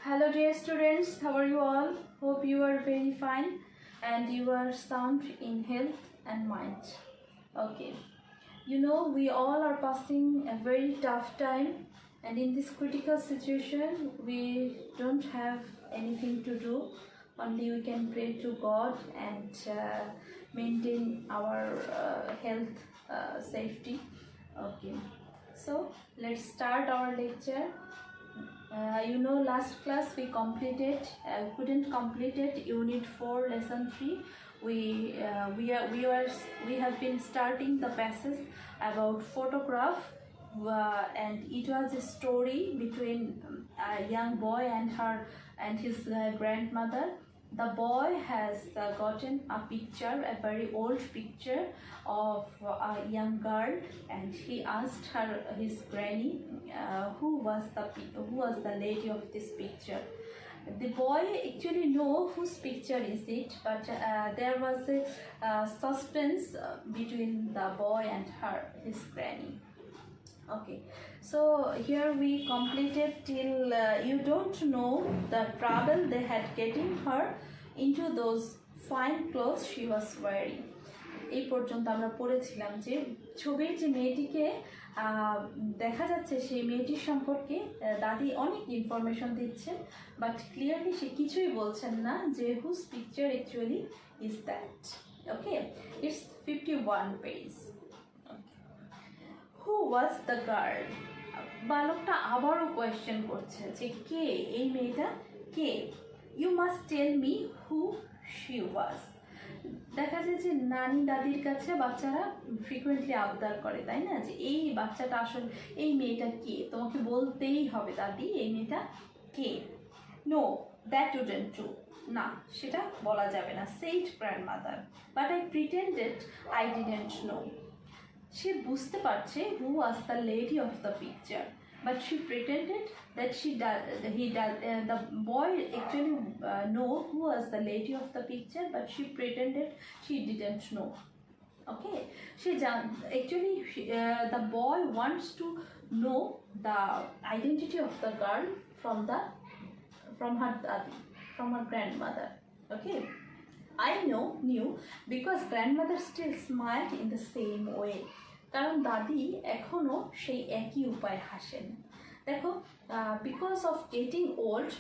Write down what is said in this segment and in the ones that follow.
Hello dear students, how are you all? Hope you are very fine and you are sound in health and mind. Okay, we all are passing a very tough time, and in this critical situation we don't have anything to do, only we can pray to God and maintain our health safety. Okay, so let's start our lecture. Last class we couldn't complete it. Unit 4, lesson 3. We have been starting the passage about photograph, and it was a story between a young boy and his grandmother. The boy has gotten a picture, a very old picture of a young girl, and he asked his granny, who was the lady of this picture. The boy actually know whose picture is it, but there was a suspense between the boy and his granny. Okay, so here we completed till you don't know the trouble they had getting her into those fine clothes she was wearing. এই পর্যন্ত আমরা পড়েছিলাম যে ছবির যে মেয়েটিকে দেখা যাচ্ছে সেই মেয়েটির সম্পর্কে দাদি অনেক ইনফরমেশন দিচ্ছেন, বাট ক্লিয়ারলি সে কিছুই বলছেন না যে whose picture actually is that. Okay, it's 51 page. Who was the girl? বালকটা আবারও কোয়েশ্চেন করছে যে কে এই মেয়েটা, কে? You must tell me who she was. দেখা যায় যে নানি দাদির কাছে বাচ্চারা ফ্রিকুয়েন্টলি আবদার করে, তাই না, যে এই বাচ্চাটা আসলে এই মেয়েটা কে, তোমাকে বলতেই হবে দাদি এই মেয়েটা কে। No, that wouldn't true. না, সেটা বলা যাবে না। Said grandmother, but I pretended I didn't know. সে বুঝতে পারছে who was the lady of the picture, but she pretended that the boy actually know who was the lady of the picture, but she pretended she didn't know. Okay, the boy wants to know the identity of the girl from her grandmother. Okay, I knew because grandmother still smiled in the same way. কারণ দাদি এখনো সেই একই উপায় হাসেন। দেখো, because of getting old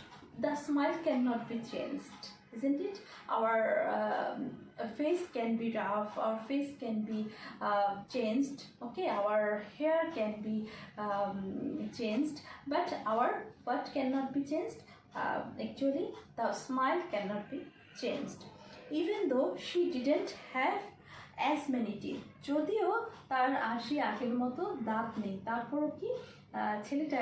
the smile cannot be changed, isn't it? Our face can be rough, our face can be changed, okay, our hair can be changed, but what cannot be changed? Actually the smile cannot be changed. Even though she didn't have as many teeth, যদিও তার আগের মতো দাঁত নেই, তারপরও কি ছেলেটা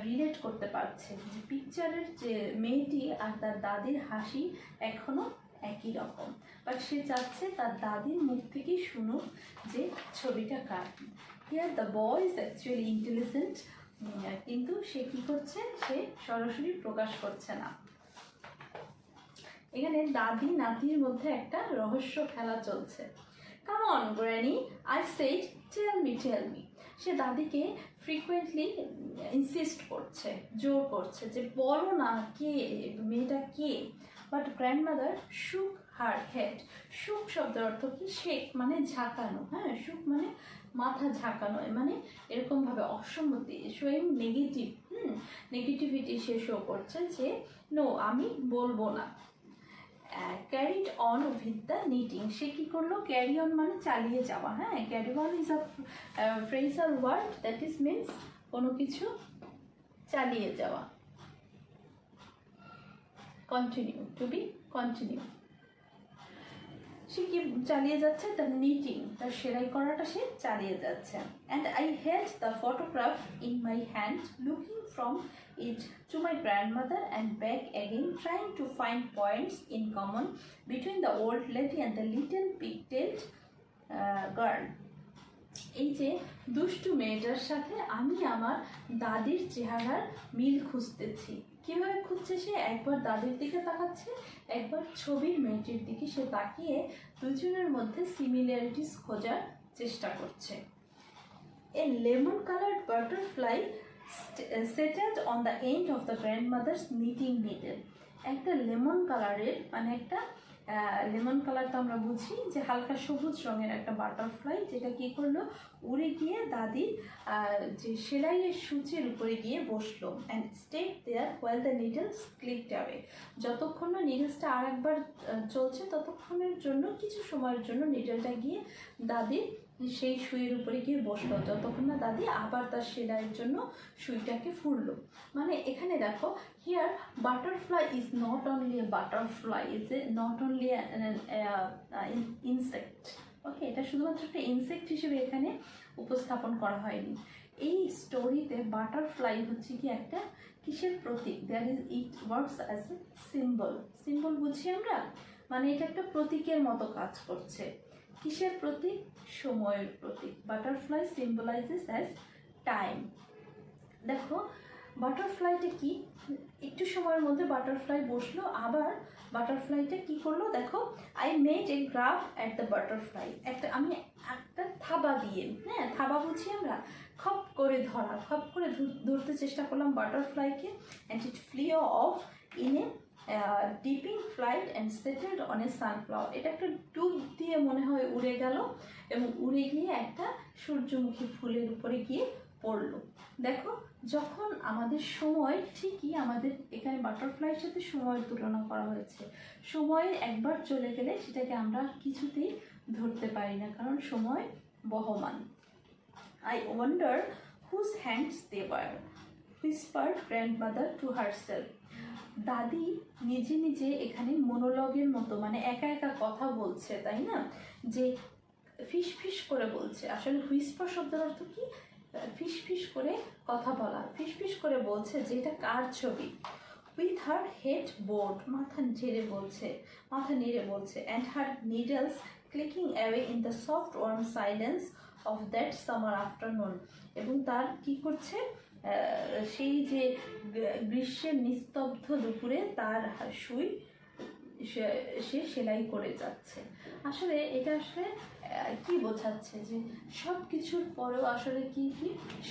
relate করতে পারছে যে পিকচারের যে মেয়েটি আর তার দাদির হাসি এখনো একই রকম, বাট সে চাচ্ছে তার দাদির মুখ থেকেই শুনুক যে ছবিটা কার। Here the boy is actually intelligent, কিন্তু সে কি করছে, সে সরাসরি প্রকাশ করছে না। এখানে দাদি নাতির মধ্যে একটা রহস্য খেলা চলছে। Come on granny, I said tell me. সে দাদিকে ফ্রিকুয়েন্টলি ইনসিস্ট করছে, জোর করছে যে বলো না কে মেয়েটা কে। বাট গ্র্যান্ডমাদার শুক হার হেড। শুক শব্দের অর্থ কি? শেক মানে ঝাঁকানো, হ্যাঁ, শুক মানে মাথা ঝাঁকানো, মানে এরকমভাবে অসম্মতি, শোয়িং নেগেটিভিটি সে শো করছে যে নো, আমি বলবো না। Carried on with the knitting, সে কী করলো? ক্যারি অন মানে চালিয়ে যাওয়া, হ্যাঁ, carry on is a phrasal word that is means কোনো কিছু চালিয়ে যাওয়া। Continue, to be continue. সে কি চালিয়ে যাচ্ছে? তার নিটিং, তার সেলাই করাটা সে চালিয়ে যাচ্ছে। And I held the photograph in my hand, looking from it to my grandmother and back again, trying to find points in common between the old lady and the little pigtailed girl. এই যে দুষ্টু মেয়েটার সাথে আমি আমার দাদির চেহারার মিল খুঁজতেছি। কিভাবে খুঁজছে সে? একবার দাদির দিকে তাকাচ্ছে, একবার ছবির মেয়েটির দিকে সে তাকিয়ে দুজনের মধ্যে সিমিলারিটিস খোঁজার চেষ্টা করছে। A lemon coloured butterfly settled on the end of the grandmother's knitting needle. একটা লেমন কালারের মানে একটা লেমন কালার তো আমরা বুঝি যে হালকা সবুজ রঙের একটা বাটারফ্লাই, যেটা কি করলো উড়ে গিয়ে দাদির যে সেলাইয়ের সূচের উপরে গিয়ে বসলো and stayed there while the needles clicked away. যতক্ষণ না নিডলসটা আর একবার চলছে ততক্ষণের জন্য, কিছু সময়ের জন্য নিডলটা গিয়ে দাদির সেই সুইয়ের উপরে গিয়ে বসলো, যতক্ষণ না দাদি আবার তার সেলাইয়ের জন্য সুইটাকে ফুললো। মানে এখানে দেখো, here butterfly is not only a butterfly, is a not only insect. Okay, এটা শুধুমাত্র একটা ইনসেক্ট হিসেবে এখানে উপস্থাপন করা হয়নি। এই স্টোরিতে বাটারফ্লাই হচ্ছে কি একটা কিসের প্রতীক? That is it works as a symbol. Symbol বুঝি আমরা, মানে এটা একটা প্রতীকের মতো কাজ করছে। কিসের প্রতীক? সময়ের প্রতীক। Butterfly symbolizes as time. দেখো বাটারফ্লাইটা কি, একটু সময়ের মধ্যে বাটারফ্লাই বসলো, আবার বাটারফ্লাইটা কি করলো দেখো, I made a graph at the butterfly. আমি একটা থাবা দিয়ে, হ্যাঁ থাবা বুঝি আমরা, খপ করে ধরা, খপ করে ধরতে চেষ্টা করলাম বাটারফ্লাইকে, and it flew off in a dipping flight and settled on a sunflower. এটা একটা ডুব দিয়ে মনে হয় উড়ে গেল এবং উড়ে গিয়ে একটা সূর্যমুখী ফুলের উপরে গিয়ে পড়লো। দেখো যখন আমাদের সময়, ঠিকই আমাদের এখানে বাটারফ্লাইয়ের সাথে সময়ের তুলনা করা হয়েছে। সময় একবার চলে গেলে সেটাকে আমরা কিছুতেই ধরতে পারি না, কারণ সময় বহমান। I wonder whose hands they were, whispered grandmother to herself. দাদি নিজে নিজে এখানে মনোলগের মতো, মানে একা একা কথা বলছে, তাই না, যে ফিস ফিস করে বলছে। আসলে হুইসপার শব্দের অর্থ কি? ফিস ফিস করে কথা বলা। ফিস ফিস করে বলছে যে এটা কার ছবি। উইথ হার হেড বোর্ড, মাথা নেড়ে বলছে, and her needles clicking away in the soft warm silence of that summer afternoon. এবং তার কি করছে, সেই যে গ্রীষ্মের নিস্তব্ধ দুপুরে তার সুই সে সেলাই করে যাচ্ছে। আসলে এটা আসলে কি বোঝাচ্ছে, যে সব কিছুর পরেও আসলে কি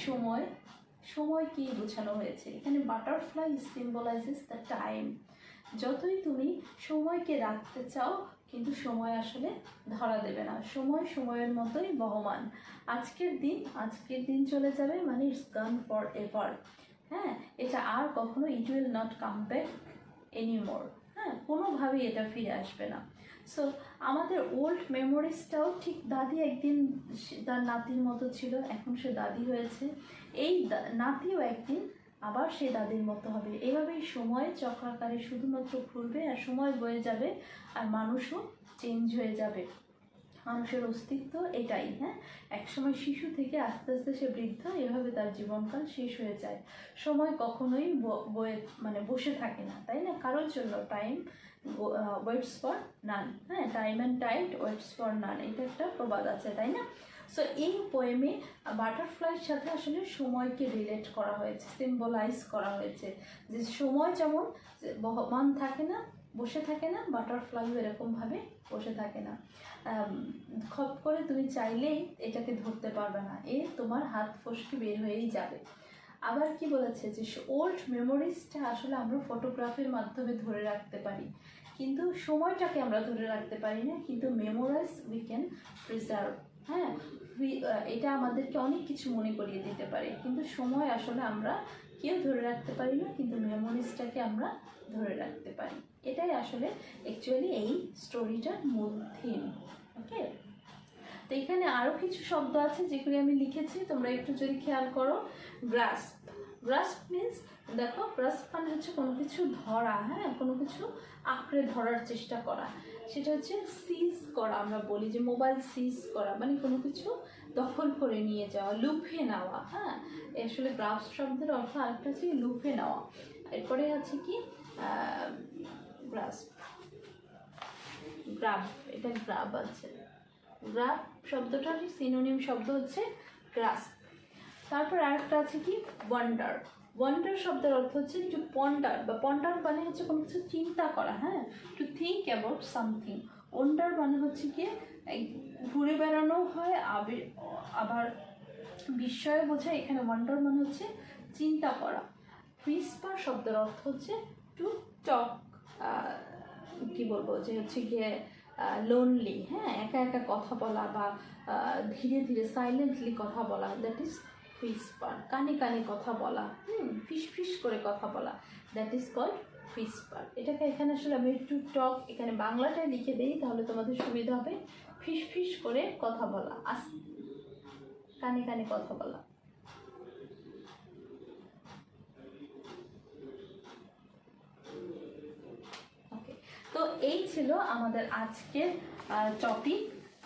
সময় কি বোঝানো হয়েছে এখানে? Butterfly symbolises the time. যতই তুমি সময়কে রাখতে চাও, কিন্তু সময় আসলে ধরা দেবে না। সময়ের মতোই বহমান। আজকের দিন চলে যাবে, মানে ইটস গান ফর এভার। হ্যাঁ, এটা আর কখনো, it will not come back anymore. হ্যাঁ, কোনোভাবেই এটা ফিরে আসবে না। সো আমাদের ওল্ড মেমোরিজটাও ঠিক, দাদি একদিন তার নাতির মতো ছিল, এখন সে দাদি হয়েছে, এই নাতিও একদিন আবার সে দাদির মতো হবে। এভাবেই সময় চক্রাকারে শুধুমাত্র ঘুরবে, আর সময় বয়ে যাবে, আর মানুষও চেঞ্জ হয়ে যাবে। মানুষের অস্তিত্ব এটাই। হ্যাঁ, একসময় শিশু থেকে আস্তে আস্তে সে বৃদ্ধ, এভাবে তার জীবনকাল শেষ হয়ে যায়। সময় কখনোই বসে থাকে না, তাই না, কারোর জন্য। Time waits for none. হ্যাঁ, time and tide waits for none, এটা একটা প্রবাদ আছে, তাই না। সো এই পোয়েমে বাটারফ্লাইয়ের সাথে আসলে সময়কে রিলেট করা হয়েছে, সিম্বলাইজ করা হয়েছে, যে সময় যেমন বহমান থাকে না, বসে থাকে না, বাটারফ্লাইও এরকমভাবে বসে থাকে না। খপ করে তুমি চাইলেই এটাকে ধরতে পারবে না, তোমার হাত ফসকে বের হয়েই যাবে। আবার কি বলেছে, যে ওল্ড মেমোরিজটা আসলে আমরা ফটোগ্রাফির মাধ্যমে ধরে রাখতে পারি, কিন্তু সময়টাকে আমরা ধরে রাখতে পারি না, কিন্তু মেমোরাইজ উই ক্যান প্রিজার্ভ। হ্যাঁ, এটা আমাদেরকে অনেক কিছু মনে করিয়ে দিতে পারে, কিন্তু সময় আসলে আমরা কেউ ধরে রাখতে পারি না, কিন্তু মেমোরিজটাকে আমরা ধরে রাখতে পারি। এটাই আসলে অ্যাকচুয়ালি এই স্টোরিটার মূল থিম। ওকে, তো এখানে আরও কিছু শব্দ আছে যেগুলি আমি লিখেছি, তোমরা একটু যদি খেয়াল করো। গ্রাস্প মিন্স, দেখো গ্রাস্প মানে হচ্ছে কোনো কিছু ধরা, হ্যাঁ, কোনো কিছু আঁকড়ে ধরার চেষ্টা করা। সেটা হচ্ছে সিজ করা, আমরা বলি যে মোবাইল সিজ করা, মানে কোনো কিছু দখল করে নিয়ে যাওয়া, লুফে নেওয়া। হ্যাঁ, আসলে গ্রাস্প শব্দের অর্থ আরেকটা হচ্ছে লুফে নেওয়া। এরপরে আছে কি গ্রাব, এটা গ্রাব আছে। গ্রাব শব্দটার সিনোনিম শব্দ হচ্ছে গ্রাস্প। তারপর আরেকটা আছে কি ওয়ান্ডার শব্দের অর্থ হচ্ছে টু পন্ডার, বা পন্ডার মানে হচ্ছে কোনো কিছু চিন্তা করা। হ্যাঁ, to think about something. Wonder মানে হচ্ছে কি ঘুরে বেড়ানো হয়, আবার বিস্ময় বোঝায়। এখানে ওয়ান্ডার মানে হচ্ছে চিন্তা করা। হুইসপার শব্দের অর্থ হচ্ছে টু টক, কি বলবো যে হচ্ছে গিয়ে লোনলি, হ্যাঁ, একা একা কথা বলা বা ধীরে ধীরে সাইলেন্টলি কথা বলা, দ্যাট ইজ হুইসপার। কানে কানে কথা বলা, ফিস ফিস করে কথা বলা, দ্যাট ইজ কল্ড হুইসপার। এটাকে এখানে আসলে আমি টু টক এখানে বাংলাটায় লিখে দিই, তাহলে তোমাদের সুবিধা হবে। ফিস ফিস করে কথা বলা, কানে কানে কথা বলা। ওকে, তো এই ছিল আমাদের আজকের টপিক।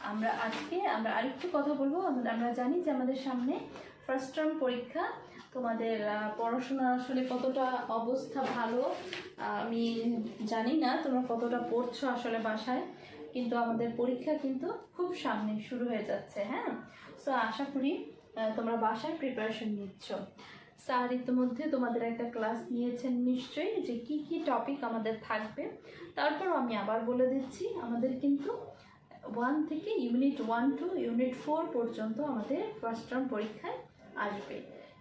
আমরা আরেকটু কথা বলবো। আমরা জানি যে আমাদের সামনে ফার্স্ট টার্ম পরীক্ষা। তোমাদের পড়াশোনা আসলে কতটা অবস্থা ভালো আমি জানি না, তোমরা কতটা পড়ছো আসলে বাসায়, কিন্তু আমাদের পরীক্ষা কিন্তু খুব সামনে শুরু হয়ে যাচ্ছে। হ্যাঁ, সো আশা করি তোমরা বাসায় প্রিপারেশন নিচ্ছ। স্যার ইতিমধ্যে তোমাদের একটা ক্লাস নিয়েছেন নিশ্চয়ই, যে কি কি টপিক আমাদের থাকবে। তারপরও আমি আবার বলে দিচ্ছি, আমাদের কিন্তু 1 থেকে ইউনিট 1 টু ইউনিট 4 পর্যন্ত আমাদের ফার্স্ট টার্ম পরীক্ষায় আসবে।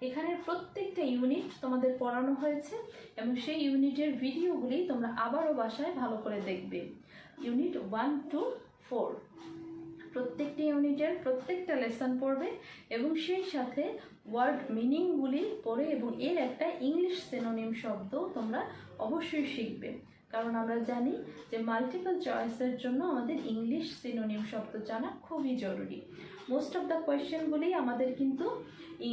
এখানে প্রত্যেকটা ইউনিট তোমাদের পড়ানো হয়েছে এবং সেই ইউনিটের ভিডিওগুলি তোমরা আবারও বাসায় ভালো করে দেখবে। ইউনিট 1 টু 4 প্রত্যেকটা ইউনিটের প্রত্যেকটা লেসন পড়বে এবং সেই সাথে ওয়ার্ড মিনিংগুলি পড়ে এবং এর একটা ইংলিশ সিনোনিম শব্দ তোমরা অবশ্যই শিখবে। কারণ আমরা জানি যে মাল্টিপল চয়েসের জন্য আমাদের ইংলিশ সিনোনিম শব্দ জানা খুবই জরুরি। মোস্ট অফ দ্য কোয়েশ্চেনগুলি আমাদের কিন্তু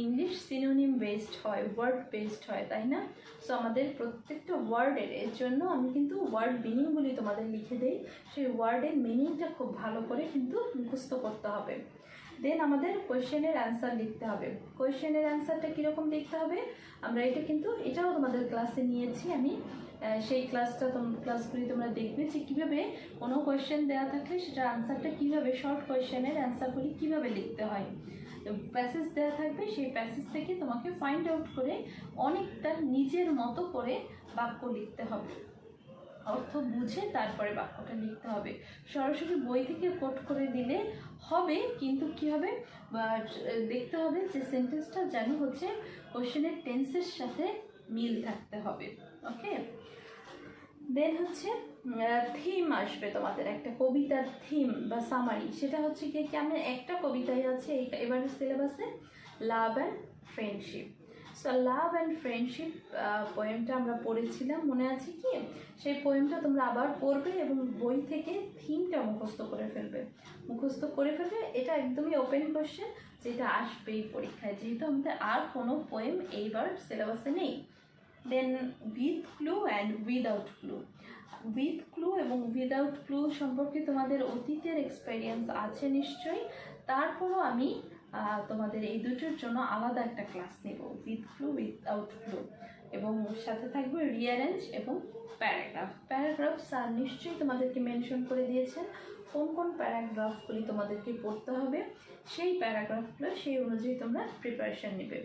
ইংলিশ সিনোনিম বেসড হয়, ওয়ার্ড বেসড হয়, তাই না? সো আমাদের প্রত্যেকটা ওয়ার্ডের এর জন্য আমি কিন্তু ওয়ার্ড মিনিংগুলি তোমাদের লিখে দেই, সেই ওয়ার্ডের মিনিংটা খুব ভালো করে কিন্তু মুখস্থ করতে হবে। দেন আমাদের কোয়েশ্চেনের অ্যান্সার লিখতে হবে। কোয়েশ্চেনের অ্যান্সারটা কীরকম লিখতে হবে আমরা এটাও তোমাদের ক্লাসে নিয়েছি আমি। সেই ক্লাসগুলি তোমরা দেখবে যে কীভাবে কোনো কোয়েশ্চেন দেওয়া থাকলে সেটার অ্যান্সারটা কীভাবে, শর্ট কোয়েশ্চেনের অ্যান্সারগুলি কীভাবে লিখতে হয়। প্যাসেজ দেওয়া থাকবে, সেই প্যাসেজ থেকে তোমাকে ফাইন্ড আউট করে অনেকটা নিজের মতো করে বাক্য লিখতে হবে, অর্থ বুঝে তারপরে বাক্যটা লিখতে হবে। সরাসরি বই থেকে কোট করে দিলে হবে, কিন্তু কী হবে দেখতে হবে যে সেন্টেন্সটা যেন হচ্ছে কোশ্চেনের টেন্সের সাথে মিল থাকতে হবে। ওকে, দেন হচ্ছে থিম আসবে তোমাদের, একটা কবিতার থিম বা সামারি। সেটা হচ্ছে কি আমি একটা কবিতায় আছে এবারের সিলেবাসে, love and friendship. So love and friendship পোয়েমটা আমরা পড়েছিলাম, মনে আছে কি? সেই পোয়েমটা তোমরা আবার পড়বে এবং বই থেকে থিমটা মুখস্থ করে ফেলবে। এটা একদমই ওপেন কোশ্চেন, যেটা আসবেই পরীক্ষায়, যেহেতু আমাদের আর কোনো পোয়েম এইবার সিলেবাসে নেই। Then with clue and without clue. With clue এবং উইদাউট ক্লু সম্পর্কে তোমাদের অতীতের এক্সপেরিয়েন্স আছে নিশ্চয়ই, তারপরও আমি তোমাদের এই দুটোর জন্য আলাদা একটা ক্লাস নেব, উইথ ক্লু উইদাউট ক্লু, এবং সাথে থাকবে রিঅ্যারেঞ্জ এবং প্যারাগ্রাফ স্যার নিশ্চয়ই তোমাদেরকে মেনশন করে দিয়েছেন কোন কোন প্যারাগ্রাফগুলি তোমাদেরকে পড়তে হবে। সেই প্যারাগ্রাফগুলো সেই অনুযায়ী তোমরা প্রিপারেশন নেবে।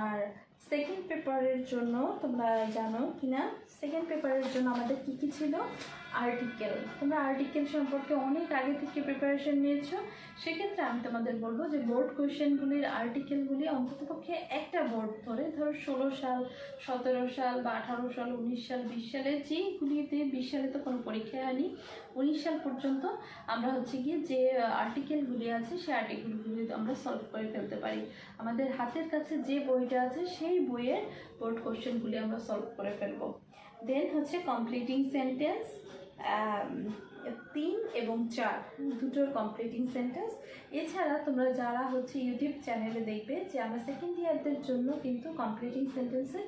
আর সেকেন্ড পেপারের জন্য তোমরা জানো কিনা, সেকেন্ড পেপারের জন্য আমাদের কী কী ছিল? আর্টিকেল। তোমরা আর্টিকেল সম্পর্কে অনেক আগে থেকে প্রিপারেশন নিয়েছো, সেক্ষেত্রে আমি তোমাদের বলবো যে বোর্ড কোয়েশ্চেনগুলির আর্টিকেলগুলি অন্ততপক্ষে একটা বোর্ড ধরো 16 সাল, 17 সাল বা 18 সাল, 19 সাল, 20 সালে, যেগুলিতে 20 সালে তো কোনো পরীক্ষা হয়নি, 19 সাল পর্যন্ত আমরা হচ্ছে গিয়ে যে আর্টিকেলগুলি আছে সেই আর্টিকেলগুলি আমরা সলভ করে ফেলতে পারি। আমাদের হাতের কাছে যে বইটা আছে সেই বইয়ের বোর্ড কোয়েশ্চেনগুলি আমরা সলভ করে ফেলবো। দেন হচ্ছে কমপ্লিটিং সেন্টেন্স, 3 এবং 4 দুটোর কমপ্লিটিং সেন্টেন্স। এছাড়া তোমরা যারা হচ্ছে ইউটিউব চ্যানেলে দেখবে যে আমরা সেকেন্ড ইয়ারদের জন্য কিন্তু কমপ্লিটিং সেন্টেন্সের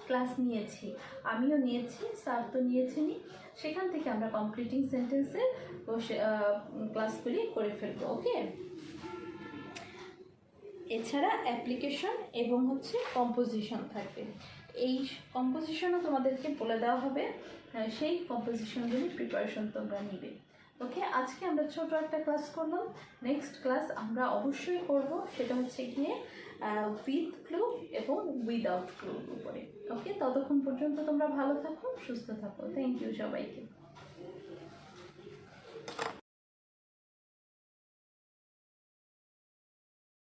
ক্লাস নিয়েছি, আমিও নিয়েছি, স্যার তো নিয়েছেনই, সেখান থেকে আমরা কমপ্লিটিং সেন্টেন্সের ক্লাসগুলি করে ফেলবো। ওকে, এছাড়া অ্যাপ্লিকেশন এবং হচ্ছে কম্পোজিশন থাকবে। এই কম্পোজিশনও তোমাদেরকে বলে দেওয়া হবে, সেই কম্পোজিশনগুলি প্রিপারেশন তোমরা নিবে। ওকে, আজকে আমরা ছোট একটা ক্লাস করলাম, নেক্সট ক্লাস আমরা অবশ্যই করব, সেটা হচ্ছে গিয়ে উইথ ক্লু এবং উইদাউট ক্লুর উপরে। ওকে, ততক্ষণ পর্যন্ত তোমরা ভালো থাকো, সুস্থ থাকো। থ্যাংক ইউ সবাইকে।